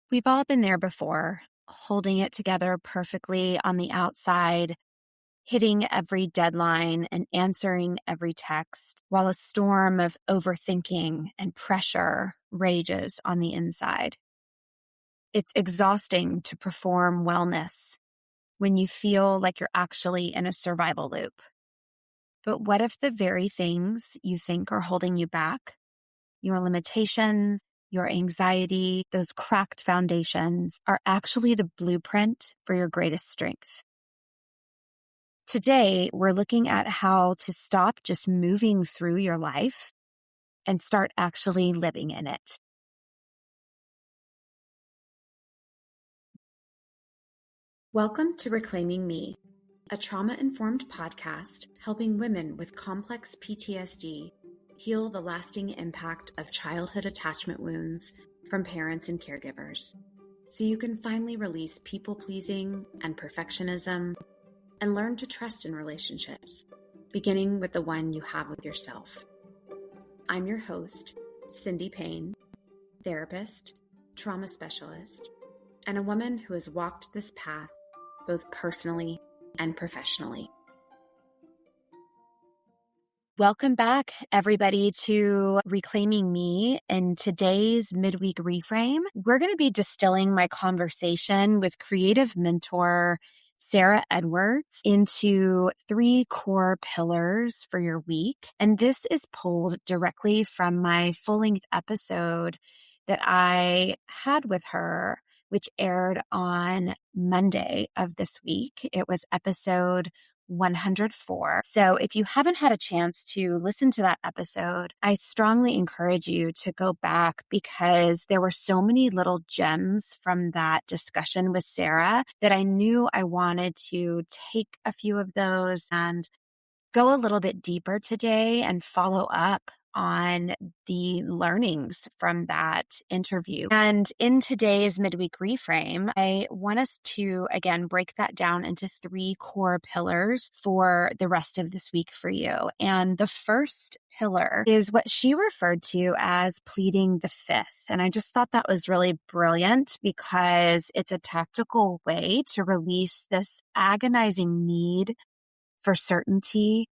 We've all been there before, holding it together perfectly on the outside, hitting every deadline and answering every text, while a storm of overthinking and pressure rages on the inside. It's exhausting to perform wellness when you feel like you're actually in a survival loop. But what if the very things you think are holding you back, your limitations, your anxiety, those cracked foundations, are actually the blueprint for your greatest strength? Today, we're looking at how to stop just moving through your life and start actually living in it. Welcome to Reclaiming Me, a trauma-informed podcast helping women with complex PTSD heal the lasting impact of childhood attachment wounds from parents and caregivers, so you can finally release people-pleasing and perfectionism and learn to trust in relationships, beginning with the one you have with yourself. I'm your host, Cindy Payne, therapist, trauma specialist, and a woman who has walked this path both personally and professionally. Welcome back, everybody, to Reclaiming Me. In today's midweek reframe, we're going to be distilling my conversation with creative mentor Sarah Edwards into 3 core pillars for your week. And this is pulled directly from my full-length episode that I had with her, which aired on Monday of this week. It was episode 104. So if you haven't had a chance to listen to that episode, I strongly encourage you to go back because there were so many little gems from that discussion with Sarah that I knew I wanted to take a few of those and go a little bit deeper today and follow up on the learnings from that interview. And in today's midweek reframe, I want us to, again, break that down into 3 core pillars for the rest of this week for you. And the first pillar is what she referred to as pleading the fifth. And I just thought that was really brilliant because it's a tactical way to release this agonizing need for certainty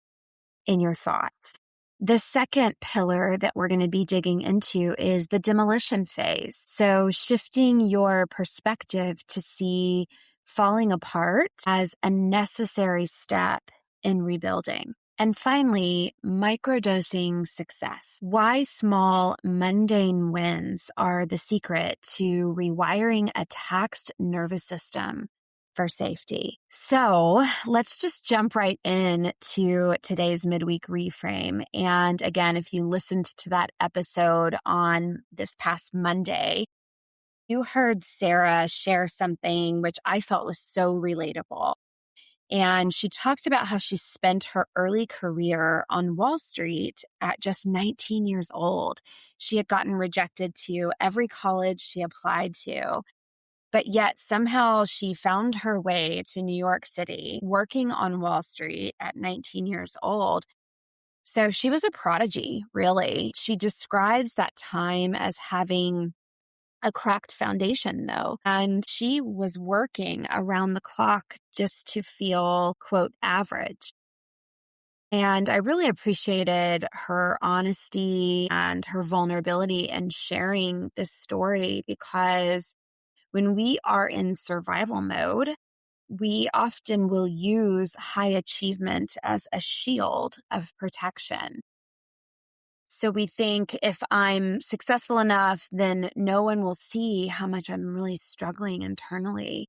in your thoughts. The second pillar that we're going to be digging into is the demolition phase. So shifting your perspective to see falling apart as a necessary step in rebuilding. And finally, microdosing success. Why small, mundane wins are the secret to rewiring a taxed nervous system for safety. So let's just jump right in to today's midweek reframe. And again, if you listened to that episode on this past Monday, you heard Sarah share something which I felt was so relatable. And she talked about how she spent her early career on Wall Street at just 19 years old. She had gotten rejected to every college she applied to. But yet somehow she found her way to New York City, working on Wall Street at 19 years old. So she was a prodigy, really. She describes that time as having a cracked foundation, though. And she was working around the clock just to feel, quote, average. And I really appreciated her honesty and her vulnerability in sharing this story because when we are in survival mode, we often will use high achievement as a shield of protection. So we think if I'm successful enough, then no one will see how much I'm really struggling internally.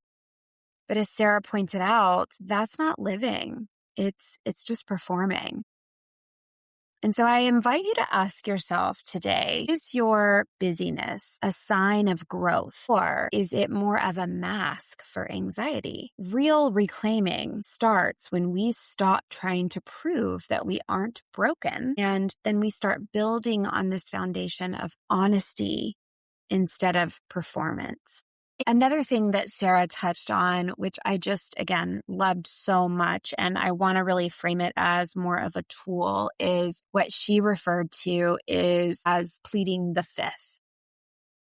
But as Sarah pointed out, that's not living. It's just performing. And so I invite you to ask yourself today, is your busyness a sign of growth, or is it more of a mask for anxiety? Real reclaiming starts when we stop trying to prove that we aren't broken, and then we start building on this foundation of honesty instead of performance. Another thing that Sarah touched on, which I just, again, loved so much, and I want to really frame it as more of a tool, is what she referred to is as pleading the fifth.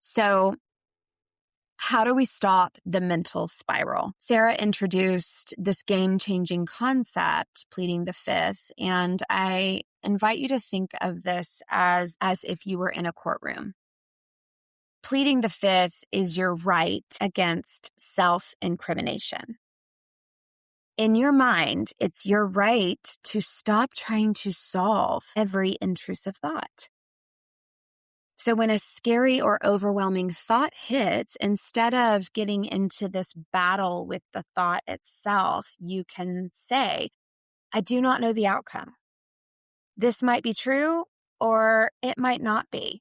So How do we stop the mental spiral? Sarah introduced this game-changing concept, pleading the fifth, and I invite you to think of this as if you were in a courtroom. Pleading the fifth is your right against self-incrimination. In your mind, it's your right to stop trying to solve every intrusive thought. So when a scary or overwhelming thought hits, instead of getting into this battle with the thought itself, you can say, I do not know the outcome. This might be true or it might not be,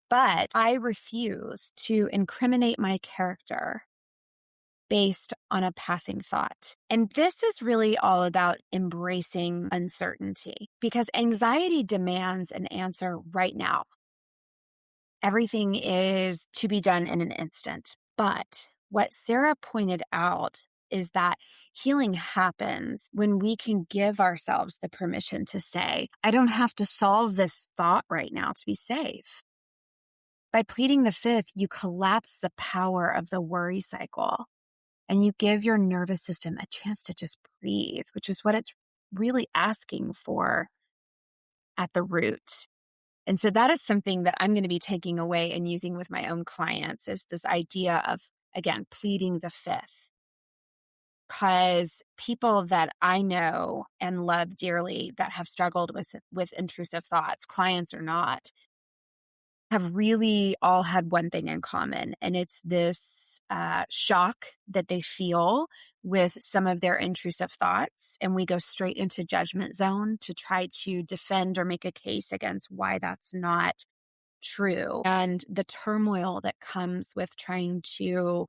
but I refuse to incriminate my character based on a passing thought. And this is really all about embracing uncertainty because anxiety demands an answer right now. Everything is to be done in an instant. But what Sarah pointed out is that healing happens when we can give ourselves the permission to say, I don't have to solve this thought right now to be safe. By pleading the fifth, you collapse the power of the worry cycle and you give your nervous system a chance to just breathe, which is what it's really asking for at the root. And so that is something that I'm going to be taking away and using with my own clients is this idea of, again, pleading the fifth. Because people that I know and love dearly that have struggled with intrusive thoughts, clients or not, have really all had one thing in common. And it's this shock that they feel with some of their intrusive thoughts. And we go straight into judgment zone to try to defend or make a case against why that's not true. And the turmoil that comes with trying to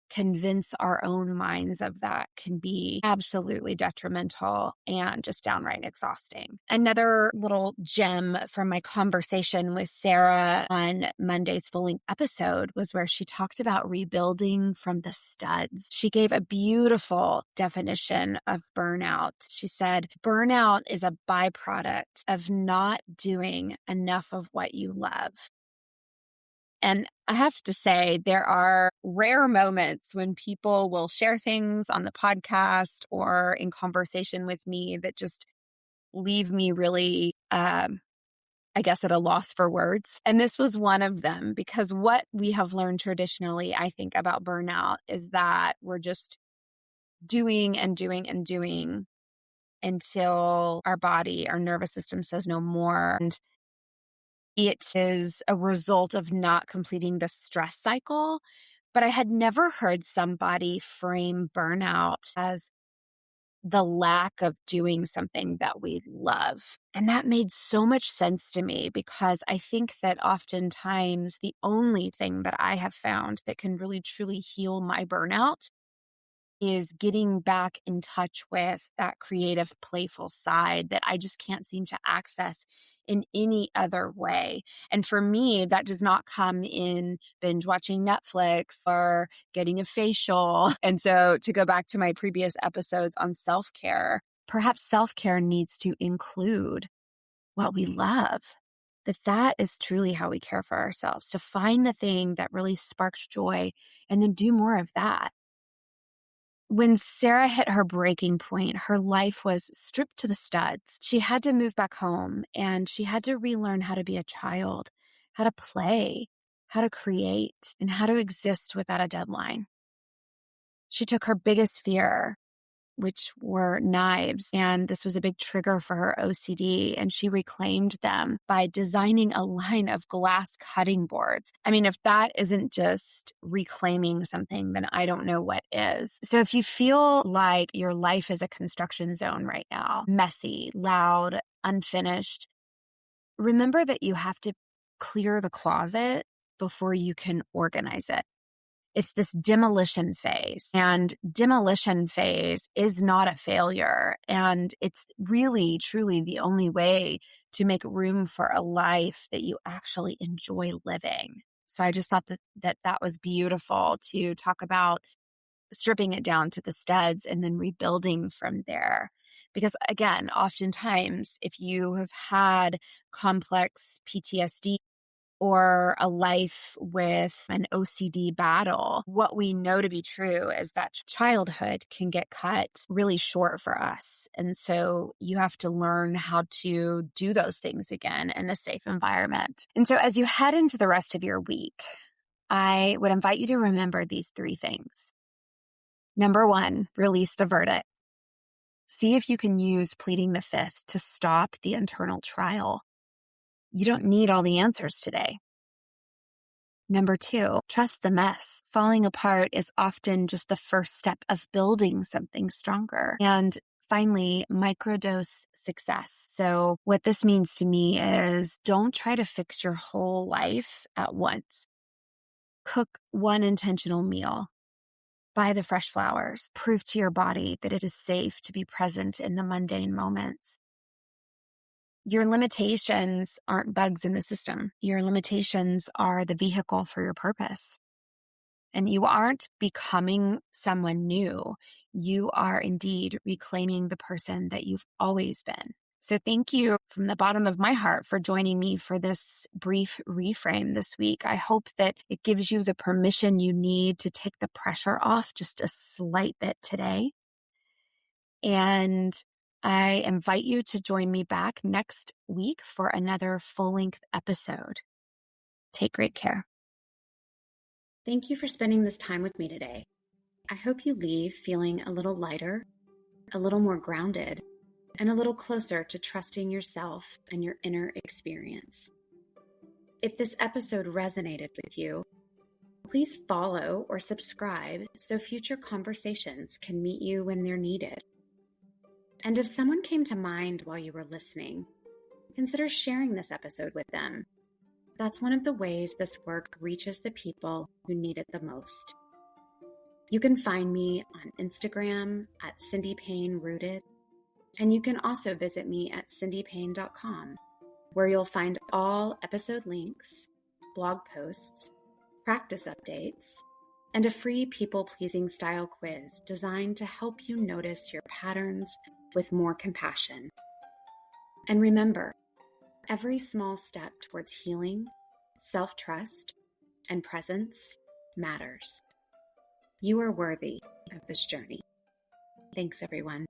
convince our own minds of that can be absolutely detrimental and just downright exhausting. Another little gem from my conversation with Sarah on Monday's full-length episode was where she talked about rebuilding from the studs. She gave a beautiful definition of burnout. She said, burnout is a byproduct of not doing enough of what you love. And I have to say, there are rare moments when people will share things on the podcast or in conversation with me that just leave me really, I guess, at a loss for words. And this was one of them because what we have learned traditionally, I think, about burnout is that we're just doing and doing and doing until our body, our nervous system says no more. And it is a result of not completing the stress cycle, but I had never heard somebody frame burnout as the lack of doing something that we love. And that made so much sense to me because I think that oftentimes the only thing that I have found that can really truly heal my burnout is getting back in touch with that creative, playful side that I just can't seem to access in any other way. And for me, that does not come in binge watching Netflix or getting a facial. And so to go back to my previous episodes on self-care, perhaps self-care needs to include what we love. That is truly how we care for ourselves, to find the thing that really sparks joy and then do more of that. When Sarah hit her breaking point, her life was stripped to the studs. She had to move back home and she had to relearn how to be a child, how to play, how to create, and how to exist without a deadline. She took her biggest fear, which were knives, and this was a big trigger for her OCD, and she reclaimed them by designing a line of glass cutting boards. I mean, if that isn't just reclaiming something, then I don't know what is. So if you feel like your life is a construction zone right now, messy, loud, unfinished, remember that you have to clear the closet before you can organize it. It's this demolition phase, and demolition phase is not a failure. And it's really, truly the only way to make room for a life that you actually enjoy living. So I just thought that was beautiful to talk about stripping it down to the studs and then rebuilding from there. Because again, oftentimes, if you have had complex PTSD, or a life with an OCD battle, what we know to be true is that childhood can get cut really short for us. And so you have to learn how to do those things again in a safe environment. And so as you head into the rest of your week, I would invite you to remember these 3 things. Number 1, release the verdict. See if you can use pleading the fifth to stop the internal trial. You don't need all the answers today. Number 2, trust the mess. Falling apart is often just the first step of building something stronger. And finally, microdose success. So what this means to me is don't try to fix your whole life at once. Cook one intentional meal. Buy the fresh flowers. Prove to your body that it is safe to be present in the mundane moments. Your limitations aren't bugs in the system. Your limitations are the vehicle for your purpose. And you aren't becoming someone new. You are indeed reclaiming the person that you've always been. So thank you from the bottom of my heart for joining me for this brief reframe this week. I hope that it gives you the permission you need to take the pressure off just a slight bit today. And I invite you to join me back next week for another full-length episode. Take great care. Thank you for spending this time with me today. I hope you leave feeling a little lighter, a little more grounded, and a little closer to trusting yourself and your inner experience. If this episode resonated with you, please follow or subscribe so future conversations can meet you when they're needed. And if someone came to mind while you were listening, consider sharing this episode with them. That's one of the ways this work reaches the people who need it the most. You can find me on Instagram at Cindy Payne Rooted, and you can also visit me at cindypayne.com, where you'll find all episode links, blog posts, practice updates, and a free people-pleasing style quiz designed to help you notice your patterns with more compassion. And remember, every small step towards healing, self-trust, and presence matters. You are worthy of this journey. Thanks, everyone.